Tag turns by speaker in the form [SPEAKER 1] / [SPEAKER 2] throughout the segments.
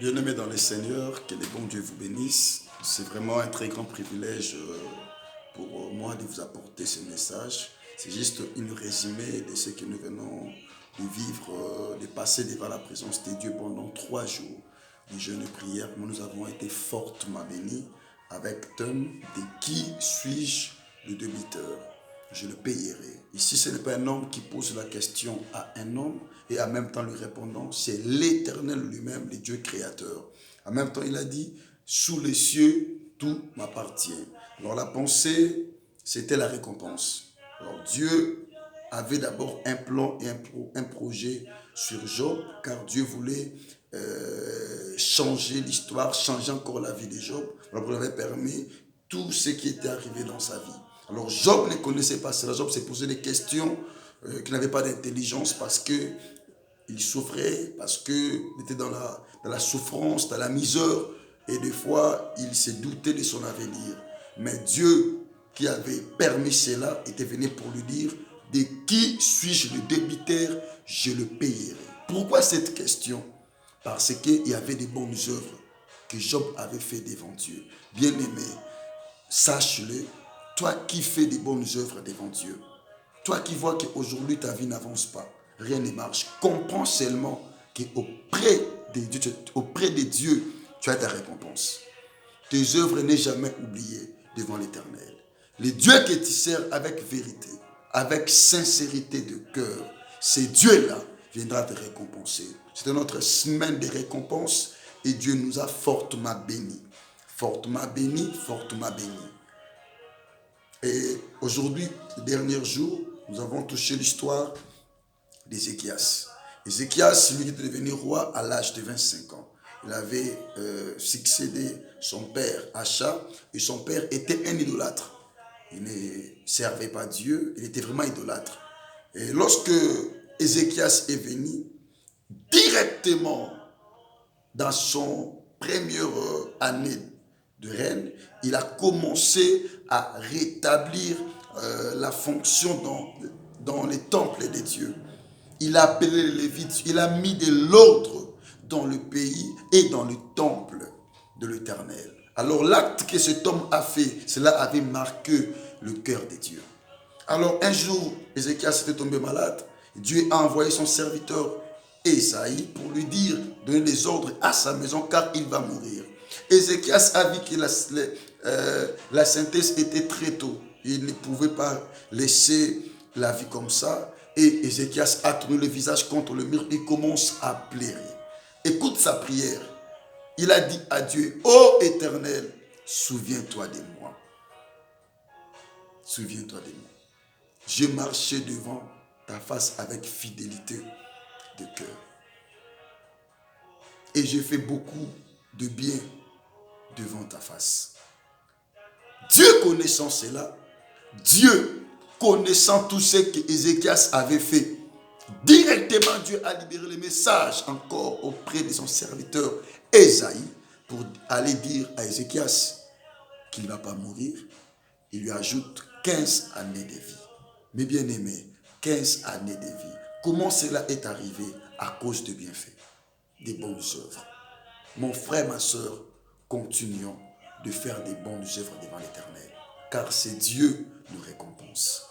[SPEAKER 1] Bien-aimés dans le Seigneur, que le bon Dieu vous bénisse. C'est vraiment un très grand privilège pour moi de vous apporter ce message. C'est juste une résumé de ce que nous venons de vivre, de passer devant la présence de Dieu pendant 3 jours de jeûne et prière. Nous avons été fortement bénis avec thème de qui suis-je le débiteur? Je le payerai. Ici, ce n'est pas un homme qui pose la question à un homme et en même temps lui répondant, c'est l'Éternel lui-même, le Dieu créateur. En même temps, il a dit, sous les cieux, tout m'appartient. Alors la pensée, c'était la récompense. Alors Dieu avait d'abord un plan et un projet sur Job, car Dieu voulait changer l'histoire, changer encore la vie de Job. Alors il avait permis tout ce qui était arrivé dans sa vie. Alors Job ne connaissait pas cela. Job s'est posé des questions, qu'il n'avait pas d'intelligence parce que il souffrait, parce qu'il était dans la souffrance, dans la misère, et des fois il s'est douté de son avenir. Mais Dieu qui avait permis cela était venu pour lui dire, de qui suis-je le débiteur? Je le payerai. Pourquoi cette question? Parce qu'il y avait des bonnes œuvres que Job avait fait devant Dieu. Bien-aimé, sache-le, toi qui fais des bonnes œuvres devant Dieu, toi qui vois qu'aujourd'hui ta vie n'avance pas, rien ne marche, comprends seulement auprès de Dieu, tu as ta récompense. Tes œuvres n'est jamais oubliées devant l'Éternel. Le Dieu que tu sers avec vérité, avec sincérité de cœur, ce Dieu-là viendra te récompenser. C'est notre semaine de récompense et Dieu nous a fortement bénis. Fortement bénis, fortement bénis. Et aujourd'hui, les derniers jours, nous avons touché l'histoire d'Ézéchias. Ézéchias, lui, est devenu roi à l'âge de 25 ans. Il avait succédé son père Acha, et son père était un idolâtre. Il ne servait pas Dieu, il était vraiment idolâtre. Et lorsque Ézéchias est venu, directement dans son première année de règne, il a commencé à rétablir la fonction dans les temples des dieux. Il a appelé les Lévites, il a mis de l'ordre dans le pays et dans le temple de l'Éternel. Alors l'acte que cet homme a fait, cela avait marqué le cœur de Dieu. Alors un jour, Ézéchias était tombé malade. Dieu a envoyé son serviteur Esaïe pour lui dire, donner des ordres à sa maison car il va mourir. Ézéchias a vu que la synthèse était très tôt. Il ne pouvait pas laisser la vie comme ça. Et Ézéchias a tourné le visage contre le mur et commence à pleurer. Écoute sa prière. Il a dit à Dieu, ô Éternel, souviens-toi de moi. Souviens-toi de moi. Je marchais devant ta face avec fidélité de cœur. Et j'ai fait beaucoup de bien devant ta face. Dieu connaissant cela, Dieu connaissant tout ce qu'Ézéchias avait fait, directement Dieu a libéré le message encore auprès de son serviteur Esaïe pour aller dire à Ézéchias qu'il ne va pas mourir. Il lui ajoute 15 années de vie. Mes bien-aimés, 15 années de vie. Comment cela est arrivé? À cause de bienfaits, des bonnes œuvres. Mon frère, ma soeur, continuons de faire des bonnes œuvres devant l'Éternel. Car c'est Dieu qui nous récompense.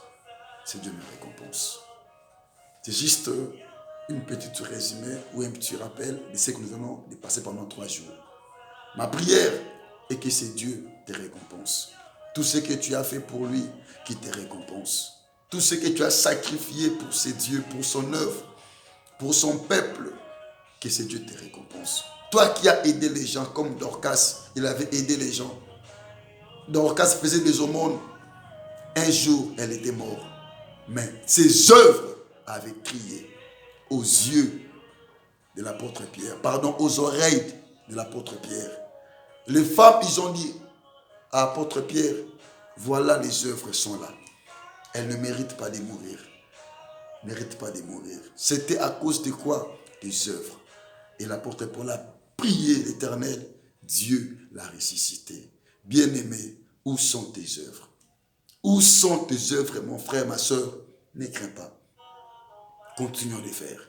[SPEAKER 1] C'est Dieu qui nous récompense. C'est juste une petite résumé ou un petit rappel de ce que nous venons de passer pendant 3 jours. Ma prière est que c'est Dieu qui te récompense. Tout ce que tu as fait pour lui, qui te récompense. Tout ce que tu as sacrifié pour ces dieux, pour son œuvre, pour son peuple, que ce Dieu te récompense. Toi qui as aidé les gens, comme Dorcas, il avait aidé les gens. Dorcas faisait des aumônes. Un jour, elle était morte. Mais ses œuvres avaient crié aux yeux de l'apôtre Pierre, pardon, aux oreilles de l'apôtre Pierre. Les femmes, ils ont dit à l'apôtre Pierre, voilà les œuvres sont là. Elles ne méritent pas de mourir. Ne méritent pas de mourir. C'était à cause de quoi? Des œuvres. Et l'apôtre Paul a prié l'Éternel. Dieu l'a ressuscité. Bien-aimé, où sont tes œuvres? Où sont tes œuvres, mon frère, ma soeur? Ne crains pas. Continuons de les faire.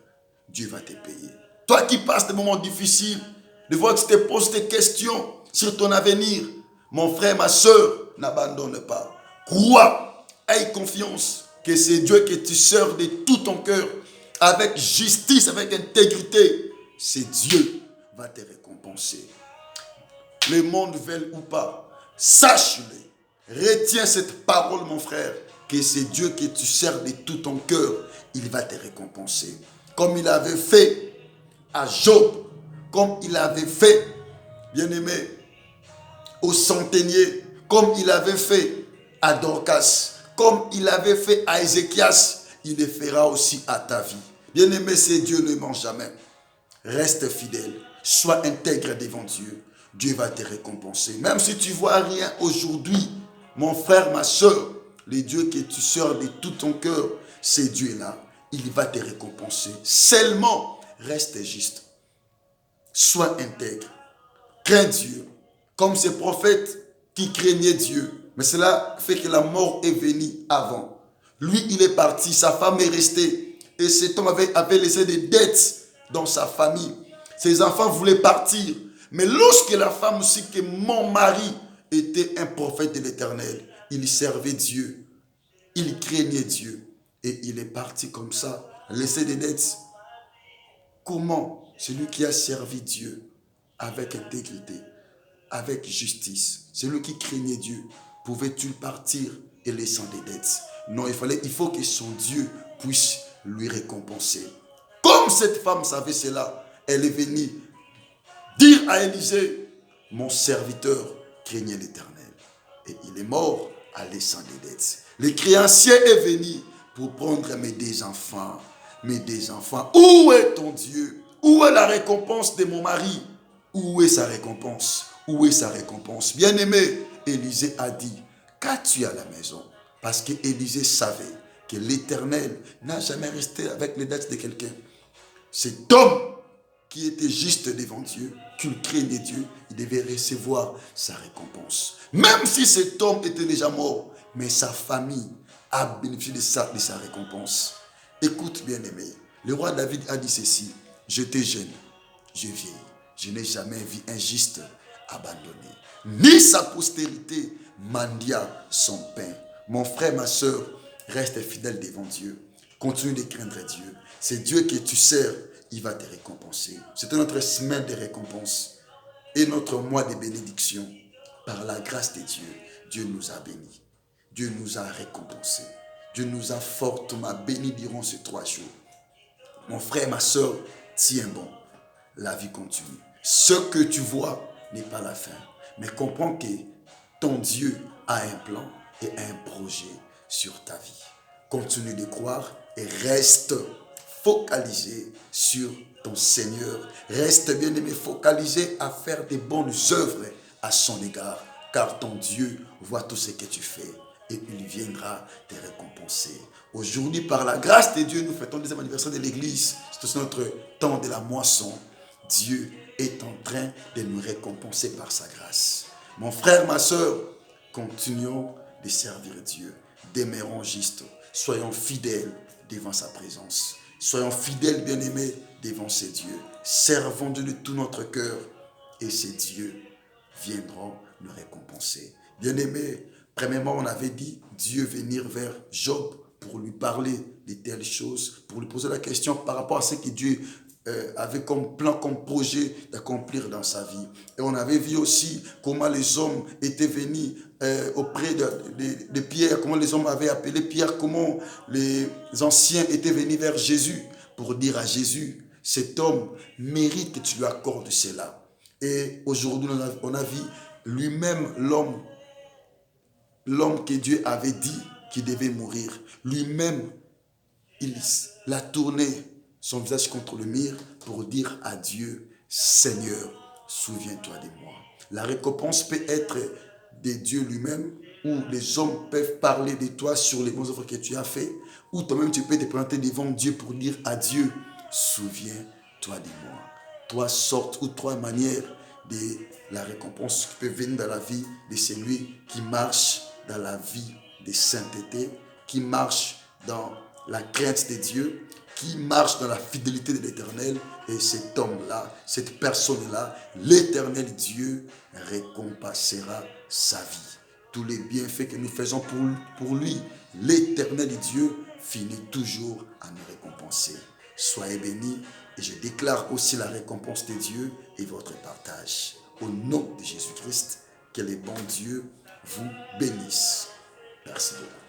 [SPEAKER 1] Dieu va te payer. Toi qui passes des moments difficiles, Des fois, tu te poses des questions sur ton avenir. Mon frère, ma soeur, n'abandonne pas. Crois, aie confiance que c'est Dieu que tu sers de tout ton cœur, avec justice, avec intégrité. C'est Dieu qui va te récompenser. Le monde veut ou pas, sache-le. Retiens cette parole, mon frère, que c'est Dieu que tu sers de tout ton cœur. Il va te récompenser. Comme il avait fait à Job, comme il avait fait, bien-aimé, au centenier, comme il avait fait à Dorcas, comme il avait fait à Ézéchias, il le fera aussi à ta vie. Bien-aimé, c'est Dieu, ne ment jamais. Reste fidèle, sois intègre devant Dieu. Dieu va te récompenser. Même si tu ne vois rien aujourd'hui, mon frère, ma soeur, le Dieu que tu sers de tout ton cœur, c'est Dieu-là. Il va te récompenser. Seulement, reste juste. Sois intègre. Crains Dieu. Comme ces prophètes qui craignaient Dieu. Mais cela fait que la mort est venue avant. Lui, il est parti. Sa femme est restée. Et cet homme avait laissé des dettes dans sa famille. Ses enfants voulaient partir. Mais lorsque la femme sait que mon mari était un prophète de l'Éternel, il servait Dieu. Il craignait Dieu. Et il est parti comme ça, laisser des dettes. Comment celui qui a servi Dieu avec intégrité, avec justice, celui qui craignait Dieu, pouvait-il partir et laisser des dettes? Non, il faut que son Dieu puisse lui récompenser. Comme cette femme savait cela, elle est venue dire à Élisée, mon serviteur craignait l'Éternel. Et il est mort à laissant des dettes. Le créancier est venu pour prendre mes deux enfants. Mes deux enfants. Où est ton Dieu? Où est la récompense de mon mari? Où est sa récompense? Où est sa récompense? Bien-aimé, Élisée a dit, qu'as-tu à la maison? Parce que Élisée savait que l'Éternel n'a jamais resté avec les dettes de quelqu'un. Cet homme qui était juste devant Dieu, qui craignait Dieu, il devait recevoir sa récompense. Même si cet homme était déjà mort, mais sa famille a bénéficié de sa récompense. Écoute, bien-aimé, le roi David a dit ceci, j'étais jeune, je vieillis, je n'ai jamais vu un juste abandonné, ni sa postérité mendia son pain. Mon frère, ma soeur, reste fidèle devant Dieu, continue de craindre Dieu. C'est Dieu que tu sers, il va te récompenser. C'est notre semaine de récompense et notre mois de bénédiction. Par la grâce de Dieu, Dieu nous a bénis. Dieu nous a récompensés. Dieu nous a fortement bénis durant ces 3 jours. Mon frère, ma soeur, tiens bon. La vie continue. Ce que tu vois n'est pas la fin. Mais comprends que ton Dieu a un plan et un projet sur ta vie. Continue de croire et reste focalisé sur ton Seigneur. Reste bien aimé, focalisé à faire des bonnes œuvres à son égard. Car ton Dieu voit tout ce que tu fais et il viendra te récompenser. Aujourd'hui, par la grâce de Dieu, nous fêtons le 2e anniversaire de l'Église. C'est aussi notre temps de la moisson. Dieu est en train de nous récompenser par sa grâce. Mon frère, ma soeur, continuons de servir Dieu. Demeurons justes. Soyons fidèles devant sa présence. Soyons fidèles, bien-aimés, devant ces dieux. Servons Dieu de tout notre cœur et ces dieux viendront nous récompenser. Bien-aimés, premièrement, on avait dit Dieu venir vers Job pour lui parler de telles choses, pour lui poser la question par rapport à ce que Dieu avait comme plan, comme projet d'accomplir dans sa vie. Et on avait vu aussi comment les hommes étaient venus auprès de Pierre, comment les hommes avaient appelé Pierre, comment les anciens étaient venus vers Jésus pour dire à Jésus, cet homme mérite que tu lui accordes cela. Et aujourd'hui, on a vu lui-même l'homme que Dieu avait dit qu'il devait mourir. Lui-même, il a tourné son visage contre le mur pour dire à Dieu, Seigneur, souviens-toi de moi. La récompense peut être de Dieu lui-même, où les hommes peuvent parler de toi sur les bonnes œuvres que tu as fait, ou toi-même tu peux te présenter devant Dieu pour dire à Dieu, souviens-toi de moi. 3 sortes ou 3 manières de la récompense qui peut venir dans la vie de celui qui marche dans la vie de sainteté, qui marche dans la crainte de Dieu, qui marche dans la fidélité de l'Éternel, et cet homme-là, cette personne-là, l'Éternel Dieu récompensera sa vie. Tous les bienfaits que nous faisons pour lui, l'Éternel Dieu finit toujours à nous récompenser. Soyez bénis, et je déclare aussi la récompense de Dieu et votre partage. Au nom de Jésus-Christ, que le bon Dieu vous bénisse. Merci beaucoup.